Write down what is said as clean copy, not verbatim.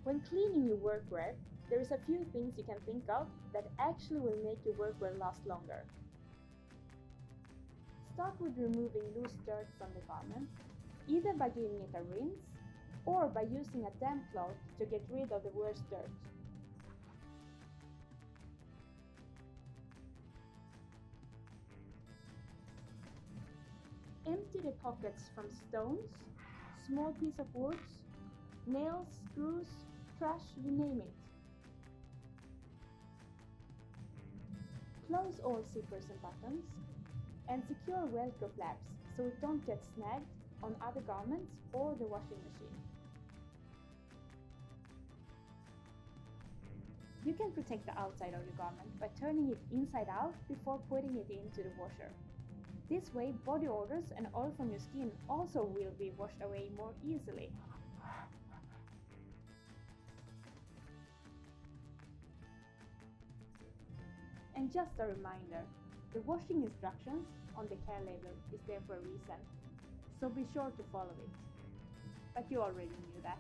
When cleaning your workwear, there is a few things you can think of that actually will make your workwear last longer. Start with removing loose dirt from the garment, either by giving it a rinse or by using a damp cloth to get rid of the worst dirt. Empty the pockets from stones, small piece of wood, nails, screws, trash, you name it. Close all zippers and buttons, and secure Velcro flaps so it don't get snagged on other garments or the washing machine. You can protect the outside of your garment by turning it inside out before putting it into the washer. This way, body odors and oil from your skin also will be washed away more easily. And just a reminder, the washing instructions on the care label is there for a reason, so be sure to follow it. But you already knew that.